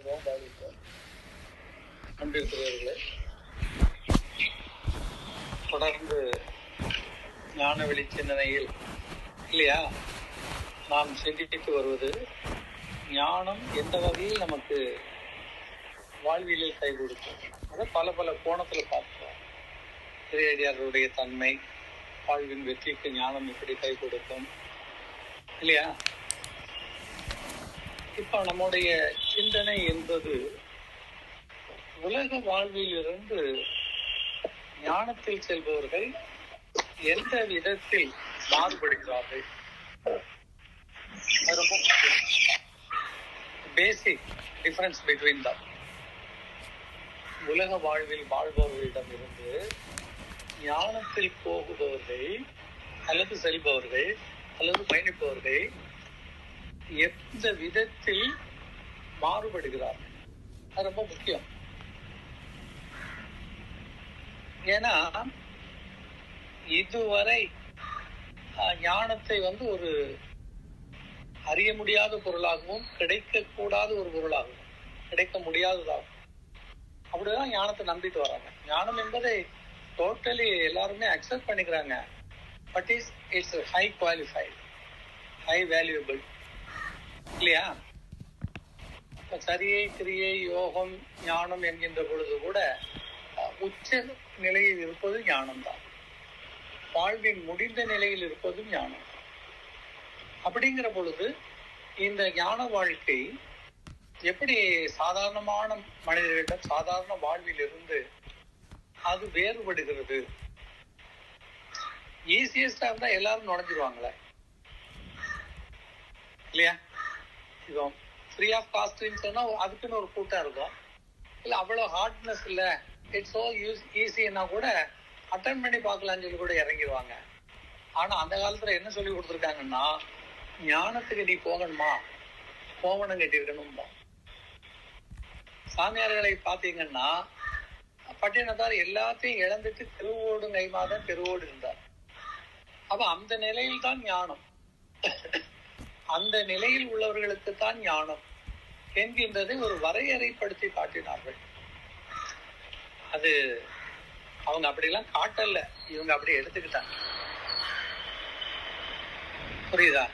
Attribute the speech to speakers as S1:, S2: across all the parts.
S1: வாழ்வோம் வாழ்வோம். அன்பிற்குரியவர்களே, தொடர்ந்து ஞான வெளி சிந்தனையில் இல்லையா நாம் சிந்தித்து வருவது ஞானம் எந்த வகையில் நமக்கு வாழ்வியலில் கை கொடுக்கும். அதை பல பல கோணத்தில் பார்க்கிறோம். இறையடியார்களுடைய தன்மை, வாழ்வின் வெற்றிக்கு ஞானம் எப்படி கை கொடுக்கும் இல்லையா. இப்ப நம்முடைய சிந்தனை என்பது உலக வாழ்வில் இருந்து ஞானத்தில் செல்பவர்கள் எந்த விதத்தில் மாறுபடுகிறார்கள், ரொம்ப பேசிக் டிஃபரன்ஸ் பிட்வீன் தம். உலக வாழ்வில் வாழ்பவர்களிடம் இருந்து ஞானத்தில் போகுபவர்கள் அல்லது செல்பவர்கள் அல்லது பயணிப்பவர்கள் எந்த விதத்தில் மாறுபடுகிறார்கள், அது ரொம்ப முக்கியம். ஏன்னா இதுவரை ஞானத்தை ஒரு அறிய முடியாத பொருளாகவும் கிடைக்கக்கூடாத ஒரு பொருளாகவும் கிடைக்க முடியாததாகும் அப்படிதான் ஞானத்தை நம்பிட்டு வராங்க. ஞானம் என்பதை டோட்டலி எல்லாருமே அக்செப்ட் பண்ணிக்கிறாங்க. But it's high qualified, high valuable இல்லையா. சரியை கிரியை யோகம் ஞானம் என்கின்ற பொழுது கூட உச்ச நிலையில் இருப்பது ஞானம்தான், வாழ்வின் முடிந்த நிலையில் இருப்பதும் ஞானம். அப்படிங்கிற பொழுது இந்த ஞான வாழ்க்கை எப்படி சாதாரணமான மனிதர்களிடம் சாதாரண வாழ்வில் இருந்து அது வேறுபடுகிறது. ஈஸியஸ்டா இருந்தா எல்லாரும் நுழைஞ்சிருவாங்களே இல்லையா. இப்போ ஃப்ரீ ஆஃப் காஸ்ட்னு சொன்னா அதுக்குன்னு ஒரு கூட்டம் இருக்கும். இல்ல அவ்வளவு ஹார்ட்னஸ் இல்ல, இட்ஸ் சோ ஈஸின்னா கூட அட்டன் பண்ணி பார்க்கலாம்னு சொல்லி கூட இறங்கிடுவாங்க. ஆனா அந்த காலத்துல என்ன சொல்லி கொடுத்துருக்காங்கன்னா, ஞானத்துக்கு நீ போகணுமா கோவணம் கட்டிருக்கணும்பா. சாமியார்களை பாத்தீங்கன்னா பட்டினத்தார் எல்லாத்தையும் இழந்துட்டு திருவோடு கைமாதான் தெருவோடு இருந்தார். அப்ப அந்த நிலையில் தான் ஞானம், அந்த நிலையில் உள்ளவர்களுக்கு தான் ஞானம் என்கின்றதை ஒரு வரையறைப்படுத்தி காட்டினார்கள். அது அவங்க அப்படிலாம் காட்டல, இவங்க அப்படி எடுத்துக்கிட்டாங்க. புரியுதா?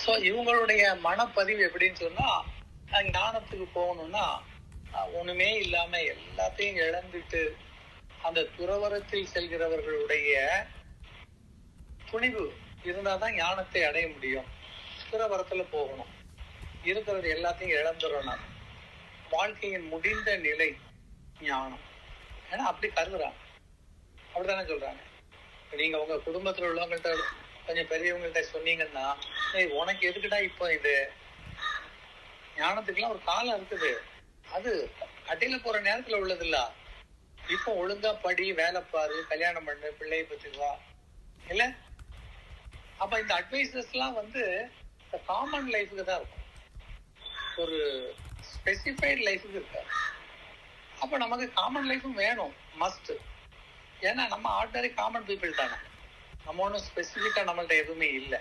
S1: சோ இவங்களுடைய மனப்பதிவு எப்படின்னு சொன்னா, ஞானத்துக்கு போகணும்னா ஒண்ணுமே இல்லாம எல்லாத்தையும் இழந்துட்டு அந்த துறவரத்தில் செல்கிறவர்களுடைய துணிவு இருந்தாதான் ஞானத்தை அடைய முடியும். துறவரத்துல போகணும், இருக்கிறது எல்லாத்தையும் இழந்துடணும், வாழ்க்கையின் முடிந்த நிலை ஞானம். ஏன்னா அப்படி கருதுறாங்க, அப்படித்தானே சொல்றாங்க. நீங்க உங்க குடும்பத்துல உள்ளவங்கள்ட்ட கொஞ்சம் பெரியவங்கள்ட்ட சொன்னீங்கன்னா, உனக்கு எதுக்குடா இப்போ இது ஞானத்துக்குலாம் ஒரு காலம் இருக்குது, அது அட்டையில போற நேரத்துல உள்ளது இல்ல, இப்போ ஒழுங்கா படி, வேலை பாரு, கல்யாணம் பண்ணு, பிள்ளையை பத்துக்குவா இல்ல. அப்ப இந்த அட்வைசஸ் எல்லாம் காமன் லைஃபுக்கு தான் இருக்கும், ஒரு ஸ்பெசிஃபைட் லைஃபுக்கு இருக்காது. அப்ப நமக்கு காமன் லைஃபும் வேணும், மஸ்ட். ஏன்னா நம்ம ஆர்டினரி காமன் பீப்புள் தானே, நம்ம ஒன்றும் ஸ்பெசிஃபிக்கா நம்மள்ட்ட எதுவுமே இல்லை.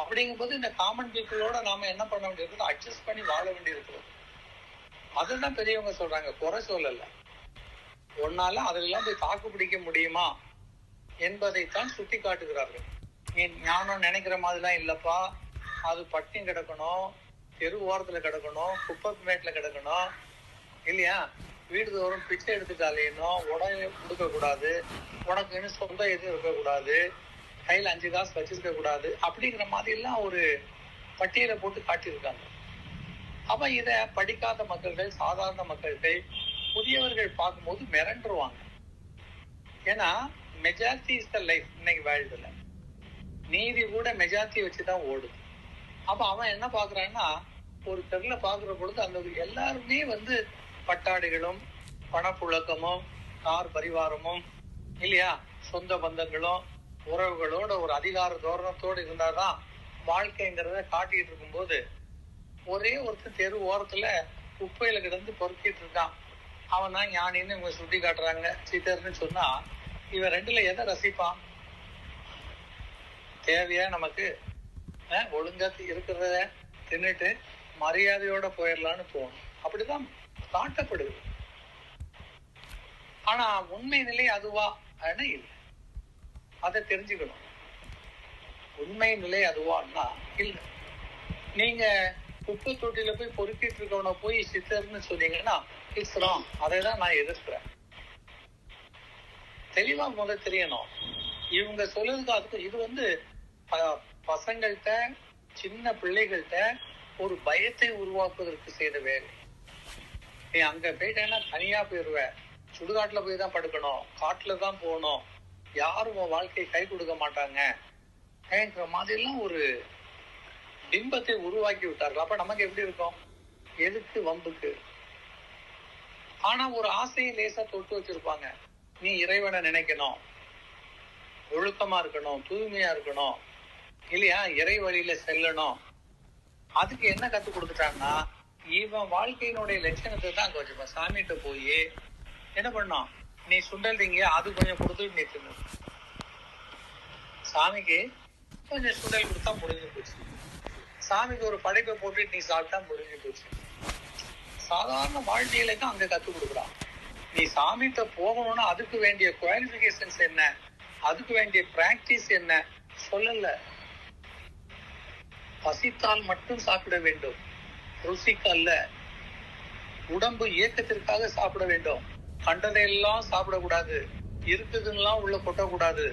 S1: அப்படிங்கும்போது இந்த காமன் பீப்புளோட நாம என்ன பண்ண வேண்டியிருக்கிறது, அட்ஜஸ்ட் பண்ணி வாழ வேண்டியிருக்கிறது. அதுதான் பெரியவங்க சொல்றாங்க, குறை சொல்லல. ஒன்னால அதெல்லாம் போய் தாக்கு பிடிக்க முடியுமா என்பதைத்தான் சுட்டி காட்டுகிறார்கள். நீ ஞானம் நினைக்கிற மாதிரிலாம் இல்லப்பா, அது பட்டினி கிடக்கணும், தெரு ஓரத்துல கிடக்கணும், குப்பை மேட்ல கிடக்கணும் இல்லையா, வீடு தோறும் பிச்சை எடுத்துட்டு அலையணும், உடனே கொடுக்க கூடாது, உனக்குன்னு சொந்த எதுவும் இருக்கக்கூடாது, கையில 5 காசு வச்சிருக்க கூடாது, அப்படிங்கிற மாதிரி எல்லாம் ஒரு பட்டியலை போட்டு காட்டியிருக்காங்க. அப்ப இத படிக்காத மக்கள்கள், சாதாரண மக்கள்கள், புதியவர்கள் பார்க்கும்போது மிரண்டுருவாங்க. ஏன்னா மெஜாரிட்டி இஸ் த லைஃப் இன்னைக்கு வேர்ல்டுல, நீதி கூட மெஜாரிட்டி வச்சுதான் ஓடுது. அப்ப அவன் என்ன பாக்குறான்னா, ஒரு தெருல பாக்குற பொழுது அந்த எல்லாருமே பட்டாடைகளும் பணப்புழக்கமும் கார் பரிவாரமும் இல்லையா, சொந்த பந்தங்களும் உறவுகளோட ஒரு அதிகார தோரணத்தோடு இருந்தாதான் வாழ்க்கைங்கிறத காட்டிட்டு இருக்கும்போது, ஒரே ஒருத்தர் தெரு ஓரத்துல குப்பையில கிடந்து பொறுக்கிட்டு இருக்கான், அவன் தான் ஞானின்னு இவங்க சுட்டி காட்டுறாங்க, சித்தர்னு சொன்னா, இவன் ரெண்டுல எதை ரசிப்பான்? தேவையா நமக்கு ஒழுங்கா இருக்கிறத தின்னுட்டு மரியாதையோட போயிடலான்னு தோணும். அப்படிதான் காட்டப்படுது. ஆனா உண்மை நிலை அதுவா இல்லை. அதை தெரிஞ்சுக்கணும். உண்மை நிலை அதுவான்னா இல்லை. நீங்க குப்பை தொட்டியில போய் பொறுக்கிட்டு இருக்கவன போய் சித்தர்னு சொன்னீங்கன்னா இட்ஸ் ராங். அதை தான் நான் எதிர்க்கிறேன். தெளிவா முதல்ல தெரியணும். இவங்க சொல்றதுக்கு அதுக்கு இது பசங்கள்கிட்ட, சின்ன பிள்ளைகள்கிட்ட ஒரு பயத்தை உருவாக்குவதற்கு செய்த வேலை. நீ அங்க போயிட்டேன்னா தனியா போயிருவ, சுடுகாட்டுல போய் தான் படுக்கணும், காட்டுல தான் போகணும், யாரும் உன் வாழ்க்கையை கை கொடுக்க மாட்டாங்க மாதிரி எல்லாம் ஒரு பிம்பத்தை உருவாக்கி விட்டார்கள். அப்ப நமக்கு எப்படி இருக்கும்? எதுக்கு வம்புக்கு? ஆனா ஒரு ஆசையை லேசா தொட்டு வச்சிருப்பாங்க. நீ இறைவனை நினைக்கணும், ஒழுக்கமா இருக்கணும், தூய்மையா இருக்கணும், இல்லையா, இறை வழியில செல்லணும். அதுக்கு என்ன கத்து கொடுத்துட்டாங்கன்னா, இவன் வாழ்க்கையினுடைய லட்சணத்தை தான் கொஞ்சம் சாமிகிட்ட போய் என்ன பண்ணோம், நீ சுண்டல் திங்க, அது கொஞ்சம் கொடுத்துட்டு நீ தின்னு. சாமிக்கு கொஞ்சம் சுண்டல் கொடுத்தா முடிஞ்சு போச்சு. சாமிக்கு ஒரு படைப்பை போட்டு நீ சாப்பிட்டா முடிஞ்சு போச்சு. சாதாரண வாழ்க்கையில தான் அங்க கத்து கொடுக்குறான். நீ சாமிகிட்ட போகணும்னா அதுக்கு வேண்டிய குவாலிபிகேஷன்ஸ் என்ன, அதுக்கு வேண்டிய பிராக்டிஸ் என்ன சொல்லல. பசித்தால் மட்டும் சாப்பிட வேண்டும், ருசிக்கு அல்ல. உடம்பு இயக்கத்திற்காக சாப்பிட வேண்டும். கண்டதையெல்லாம் சாப்பிடக்கூடாது, இருக்குதுன்னெல்லாம் உள்ள கொட்டக்கூடாது,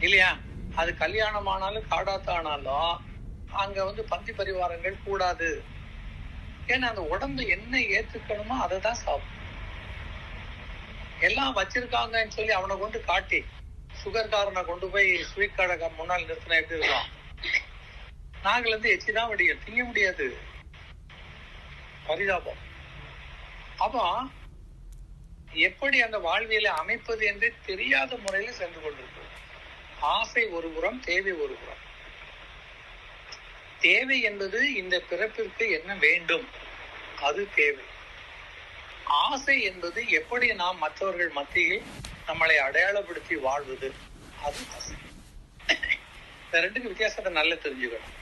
S1: இல்லையா? அது கல்யாணம் ஆனாலும் காடாத்தானாலும் அங்க பந்தி பரிவாரங்கள் கூடாது. ஏன்னா அந்த உடம்பு என்ன ஏத்துக்கணுமோ அதை தான் சாப்பிடும். எல்லாம் வச்சிருக்காங்கன்னு சொல்லி அவனை கொண்டு காட்டி சுகர்காரனை கொண்டு போய் ஸ்வீட் கடை முன்னால் நிறுத்தினா எப்படி இருக்கும்? நாங்கள் எச்சிதான் முடியும், திங்க முடியாது. பரிதாபம். அப்போ எப்படி அந்த வாழ்வியலை அமைப்பது என்று தெரியாத முறையில சென்று கொண்டிருக்கிறது. ஆசை ஒரு புறம், தேவை ஒரு புறம். தேவை என்பது இந்த பிறப்பிற்கு என்ன வேண்டும், அது தேவை. ஆசை என்பது எப்படி நாம் மற்றவர்கள் மத்தியில் நம்மளை அடையாளப்படுத்தி வாழ்வது, அது ஆசை. இந்த ரெண்டுக்கு வித்தியாசத்தை நல்லா தெரிஞ்சுக்கணும்.